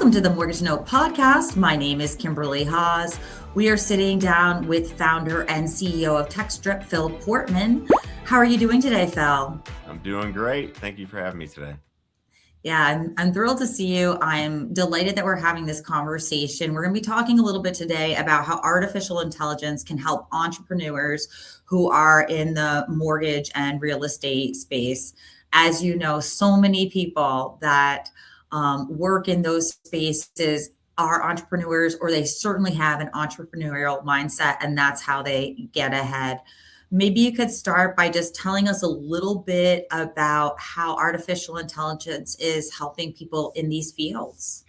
Welcome to the Mortgage Note Podcast. My name is Kimberly Haas. We are sitting down with founder and CEO of Textdrip, Phil Portman. How are you doing today, Phil? I'm doing great. Thank you for having me today. Yeah, I'm thrilled to see you. I'm delighted that we're having this conversation. We're going to be talking a little bit today about how artificial intelligence can help entrepreneurs who are in the mortgage and real estate space. As you know, so many people that work in those spaces are entrepreneurs, or they certainly have an entrepreneurial mindset, and that's how they get ahead. Maybe you could start by just telling us a little bit about how artificial intelligence is helping people in these fields.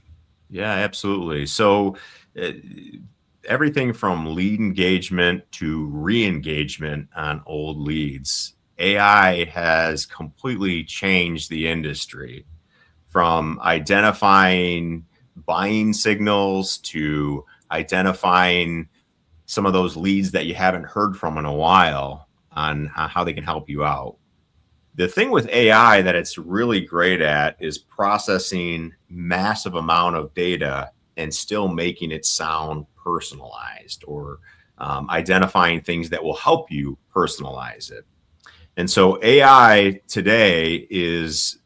Yeah, absolutely. So everything from lead engagement to re-engagement on old leads, AI has completely changed the industry, from identifying buying signals to identifying some of those leads that you haven't heard from in a while on how they can help you out. The thing with AI that it's really great at is processing massive amount of data and still making it sound personalized, or identifying things that will help you personalize it. And so AI today is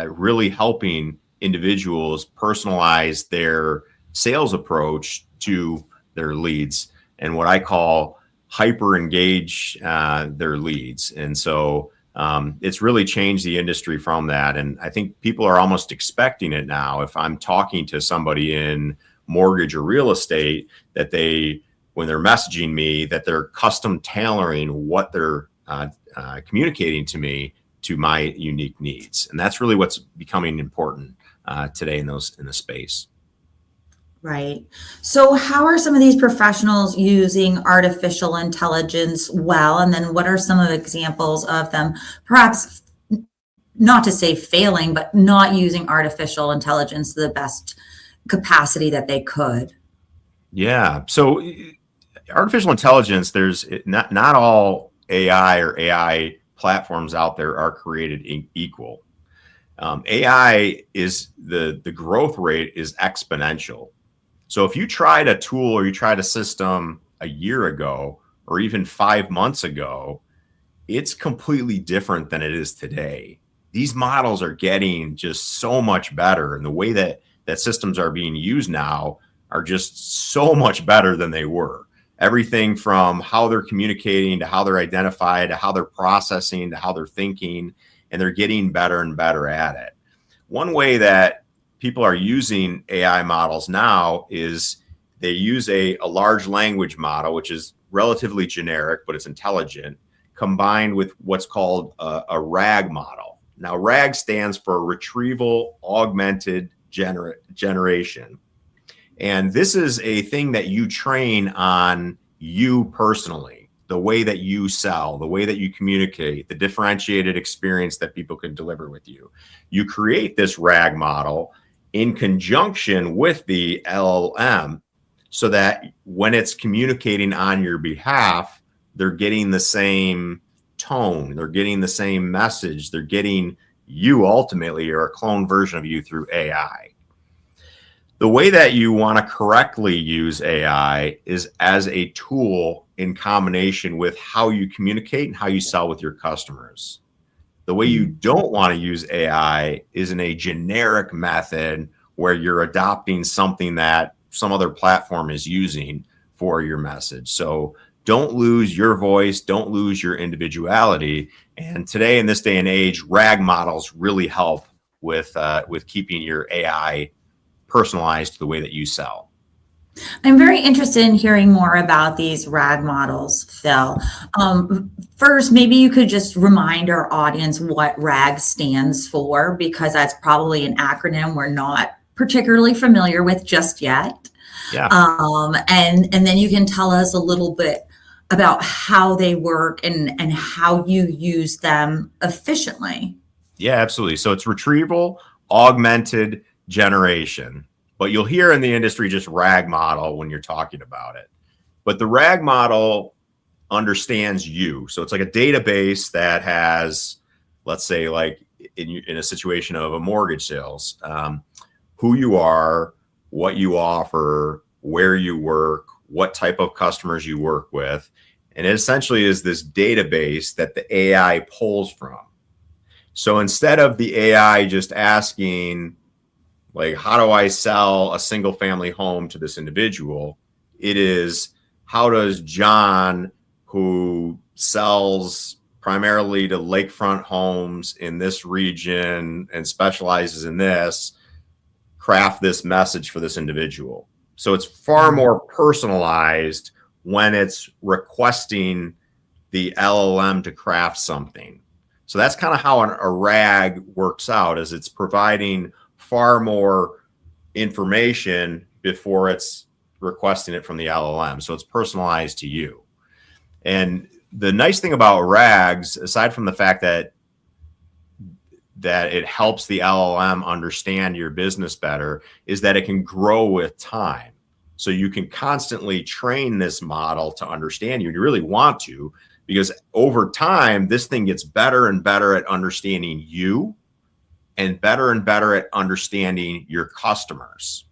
really helping individuals personalize their sales approach to their leads, and what I call hyper engage their leads. And so it's really changed the industry from that. And I think people are almost expecting it now. If I'm talking to somebody in mortgage or real estate, that when they're messaging me, that they're custom tailoring what they're communicating to me to my unique needs. And that's really what's becoming important today in the space. Right. So how are some of these professionals using artificial intelligence well? And then what are some of the examples of them, perhaps not to say failing, but not using artificial intelligence to the best capacity that they could? Yeah. So artificial intelligence, there's not all AI or AI platforms out there are created equal. AI is the growth rate is exponential. So if you tried a tool or you tried a system a year ago or even 5 months ago, it's completely different than it is today. These models are getting just so much better, and the way that systems are being used now are just so much better than they were. Everything from how they're communicating to how they're identified to how they're processing to how they're thinking, and they're getting better and better at it. One way that people are using AI models now is they use a large language model, which is relatively generic, but it's intelligent, combined with what's called a RAG model. Now, RAG stands for Retrieval Augmented Generation. And this is a thing that you train on you personally, the way that you sell, the way that you communicate, the differentiated experience that people can deliver with you. You create this RAG model in conjunction with the LLM so that when it's communicating on your behalf, they're getting the same tone, they're getting the same message, they're getting you ultimately, or a clone version of you through AI. The way that you want to correctly use AI is as a tool in combination with how you communicate and how you sell with your customers. The way you don't want to use AI is in a generic method where you're adopting something that some other platform is using for your message. So don't lose your voice, don't lose your individuality. And today, in this day and age, RAG models really help with keeping your AI personalized to the way that you sell. I'm very interested in hearing more about these RAG models, Phil. First, maybe you could just remind our audience what RAG stands for, because that's probably an acronym we're not particularly familiar with just yet. Yeah. And then you can tell us a little bit about how they work and how you use them efficiently. Yeah, absolutely. So it's Retrieval Augmented Generation. But you'll hear in the industry just RAG model when you're talking about it. But the RAG model understands you. So it's like a database that has, let's say, like in a situation of a mortgage sales, who you are, what you offer, where you work, what type of customers you work with. And it essentially is this database that the AI pulls from. So instead of the AI just asking, like, how do I sell a single family home to this individual? It is, how does John, who sells primarily to lakefront homes in this region and specializes in this, craft this message for this individual? So it's far more personalized when it's requesting the LLM to craft something. So that's kind of how a RAG works out, is it's providing far more information before it's requesting it from the LLM. So it's personalized to you. And the nice thing about RAGs, aside from the fact that it helps the LLM understand your business better, is that it can grow with time. So you can constantly train this model to understand you, and you really want to, because over time, this thing gets better and better at understanding you and better at understanding your customers.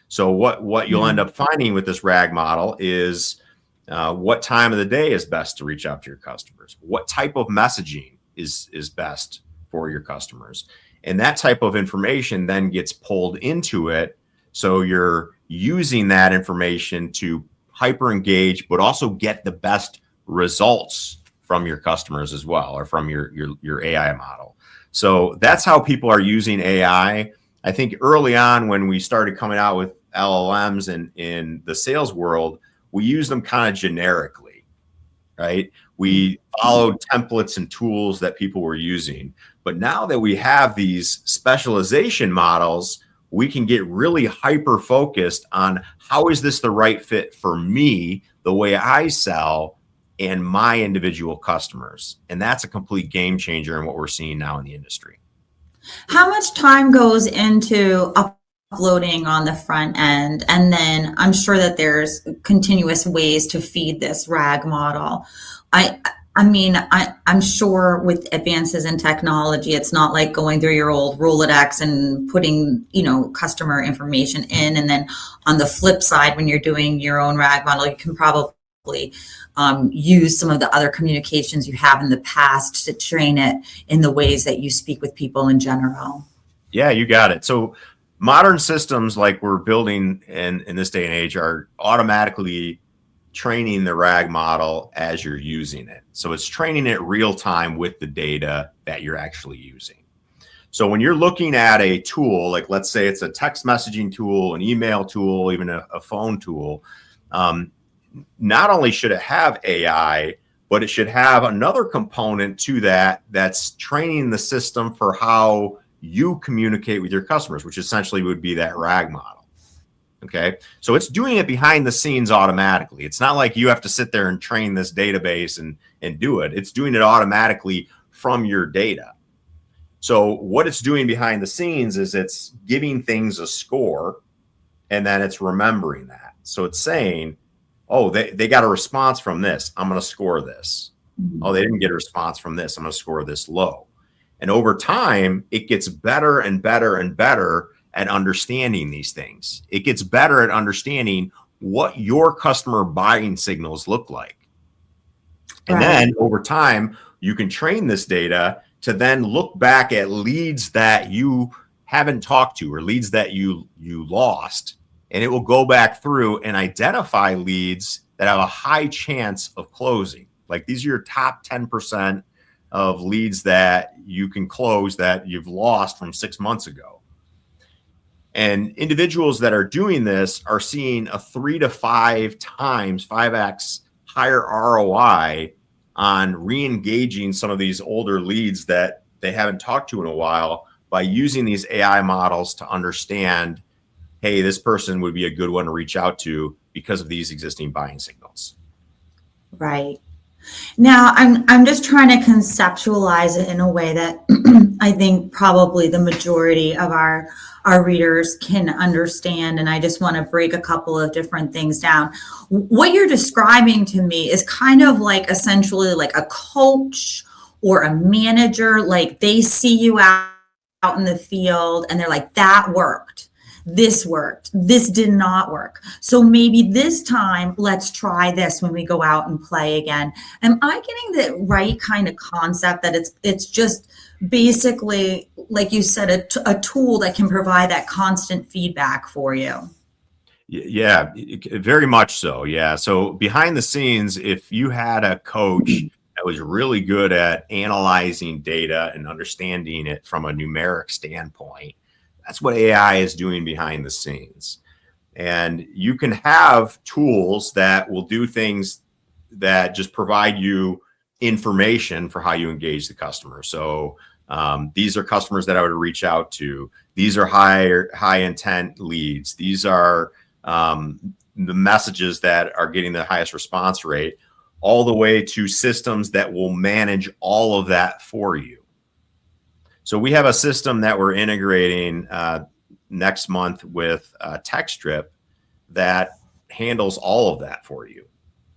So what you'll end up finding with this RAG model is what time of the day is best to reach out to your customers, what type of messaging is best for your customers. And that type of information then gets pulled into it. So you're using that information to hyper engage, but also get the best results from your customers as well, or from your AI model. So that's how people are using AI. I think early on, when we started coming out with LLMs in the sales world, we used them kind of generically, right? We followed templates and tools that people were using. But now that we have these specialization models, we can get really hyper focused on, how is this the right fit for me, the way I sell, and my individual customers. And that's a complete game changer in what we're seeing now in the industry. How much time goes into uploading on the front end? And then I'm sure that there's continuous ways to feed this RAG model. I'm sure with advances in technology, it's not like going through your old Rolodex and putting, customer information in. And then on the flip side, when you're doing your own RAG model, you can probably use some of the other communications you have in the past to train it in the ways that you speak with people in general. Yeah, you got it. So modern systems like we're building in this day and age are automatically training the RAG model as you're using it. So it's training it real time with the data that you're actually using. So when you're looking at a tool, like let's say it's a text messaging tool, an email tool, even a phone tool, not only should it have AI, but it should have another component to that that's training the system for how you communicate with your customers, which essentially would be that RAG model. Okay. So it's doing it behind the scenes automatically. It's not like you have to sit there and train this database and do it. It's doing it automatically from your data. So what it's doing behind the scenes is it's giving things a score, and then it's remembering that. So it's saying, oh, they got a response from this, I'm going to score this. Oh, they didn't get a response from this, I'm going to score this low. And over time, it gets better and better and better at understanding these things. It gets better at understanding what your customer buying signals look like. And then over time, you can train this data to then look back at leads that you haven't talked to, or leads that you lost. And it will go back through and identify leads that have a high chance of closing. Like, these are your top 10% of leads that you can close that you've lost from 6 months ago. And individuals that are doing this are seeing a 3 to 5 times, 5x higher ROI on re-engaging some of these older leads that they haven't talked to in a while, by using these AI models to understand, hey, this person would be a good one to reach out to because of these existing buying signals. Right. Now, I'm just trying to conceptualize it in a way that I think probably the majority of our readers can understand. And I just want to break a couple of different things down. What you're describing to me is kind of like essentially like a coach or a manager. Like, they see you out in the field and they're like, that worked. this worked, this did not work. So maybe this time, let's try this when we go out and play again. Am I getting the right kind of concept that it's just basically, like you said, a tool that can provide that constant feedback for you? Yeah, very much so. Yeah. So behind the scenes, if you had a coach that was really good at analyzing data and understanding it from a numeric standpoint, that's what AI is doing behind the scenes. And you can have tools that will do things that just provide you information for how you engage the customer. So these are customers that I would reach out to. These are high intent leads. These are the messages that are getting the highest response rate, all the way to systems that will manage all of that for you. So we have a system that we're integrating next month with TextDrip that handles all of that for you.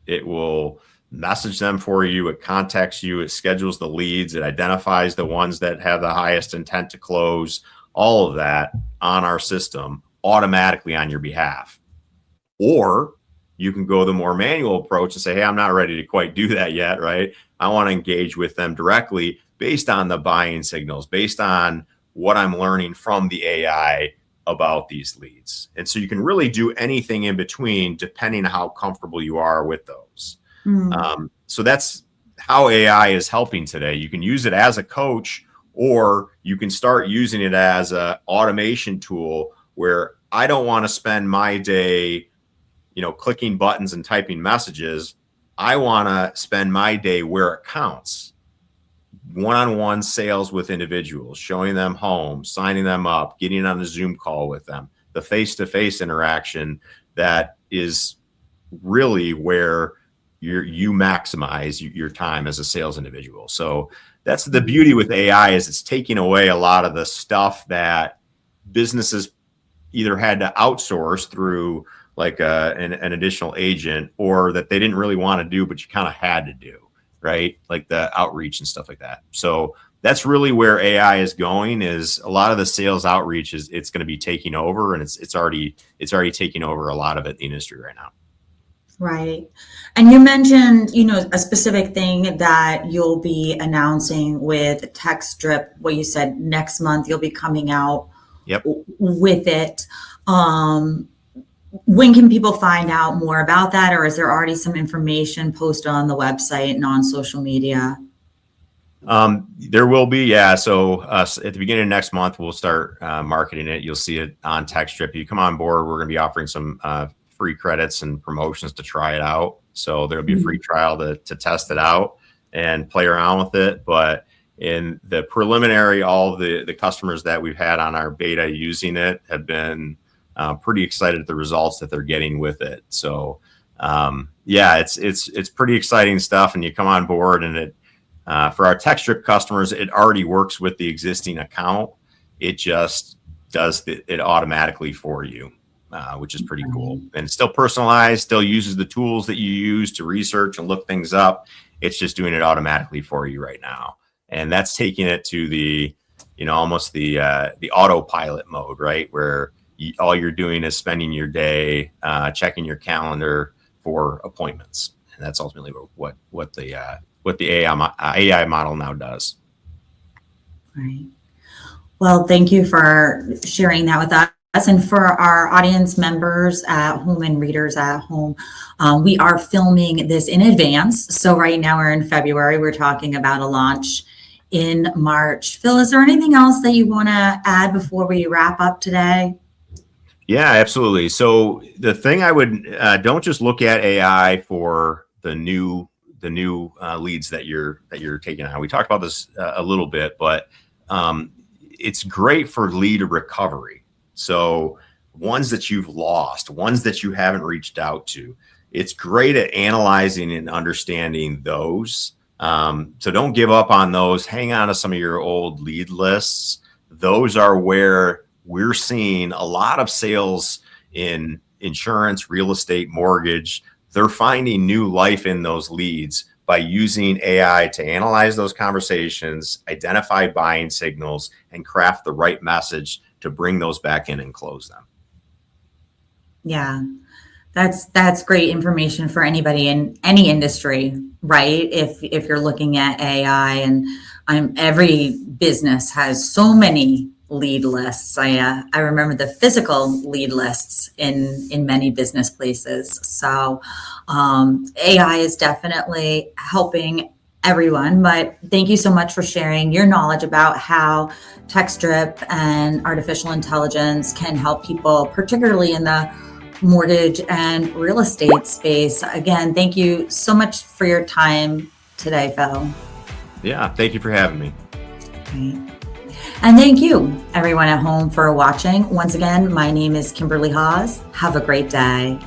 It will message them for you. It contacts you. It schedules the leads. It identifies the ones that have the highest intent to close, all of that on our system automatically on your behalf. Or you can go the more manual approach and say, hey, I'm not ready to quite do that yet, right? I want to engage with them directly based on the buying signals, based on what I'm learning from the AI about these leads. And so you can really do anything in between depending on how comfortable you are with those. So that's how AI is helping today. You can use it as a coach, or you can start using it as an automation tool where I don't want to spend my day, clicking buttons and typing messages. I want to spend my day where it counts. One-on-one sales with individuals, showing them home, signing them up, getting on a Zoom call with them, the face-to-face interaction that is really where you maximize your time as a sales individual. So that's the beauty with AI, is it's taking away a lot of the stuff that businesses either had to outsource through like an additional agent, or that they didn't really want to do, but you kind of had to do, right? Like the outreach and stuff like that. So that's really where AI is going, is a lot of the sales outreach it's going to be taking over, and it's already taking over a lot of it in the industry right now. Right. And you mentioned, a specific thing that you'll be announcing with TextDrip, what you said next month, you'll be coming out with it. When can people find out more about that? Or is there already some information posted on the website and on social media? There will be, yeah. So at the beginning of next month, we'll start marketing it. You'll see it on TextDrip. If you come on board, we're going to be offering some free credits and promotions to try it out. So there'll be a free trial to test it out and play around with it. But in the preliminary, all the customers that we've had on our beta using it have been pretty excited at the results that they're getting with it. So it's pretty exciting stuff. And you come on board, and it for our TextDrip customers, it already works with the existing account. It just does it automatically for you. Which is pretty cool. And it's still personalized, still uses the tools that you use to research and look things up. It's just doing it automatically for you right now. And that's taking it to the, almost the autopilot mode, right? Where all you're doing is spending your day checking your calendar for appointments. And that's ultimately what the AI model now does. Right. Well, thank you for sharing that with us. And for our audience members at home and readers at home, we are filming this in advance. So right now we're in February. We're talking about a launch in March. Phil, is there anything else that you want to add before we wrap up today? Yeah, absolutely. So the thing I would don't just look at AI for the new leads that you're taking on. We talked about this a little bit, but it's great for lead recovery. So ones that you've lost, ones that you haven't reached out to, it's great at analyzing and understanding those. So don't give up on those. Hang on to some of your old lead lists. Those are where we're seeing a lot of sales in insurance, real estate, mortgage. They're finding new life in those leads by using AI to analyze those conversations, identify buying signals, and craft the right message to bring those back in and close them. Yeah. That's great information for anybody in any industry, right? If you're looking at AI, and every business has so many lead lists. I remember the physical lead lists in many business places. So AI is definitely helping everyone. But thank you so much for sharing your knowledge about how TextDrip and artificial intelligence can help people, particularly in the mortgage and real estate space. Again, thank you so much for your time today, Phil. Yeah, thank you for having me. Okay. And thank you, everyone at home, for watching. Once again, my name is Kimberly Hawes. Have a great day.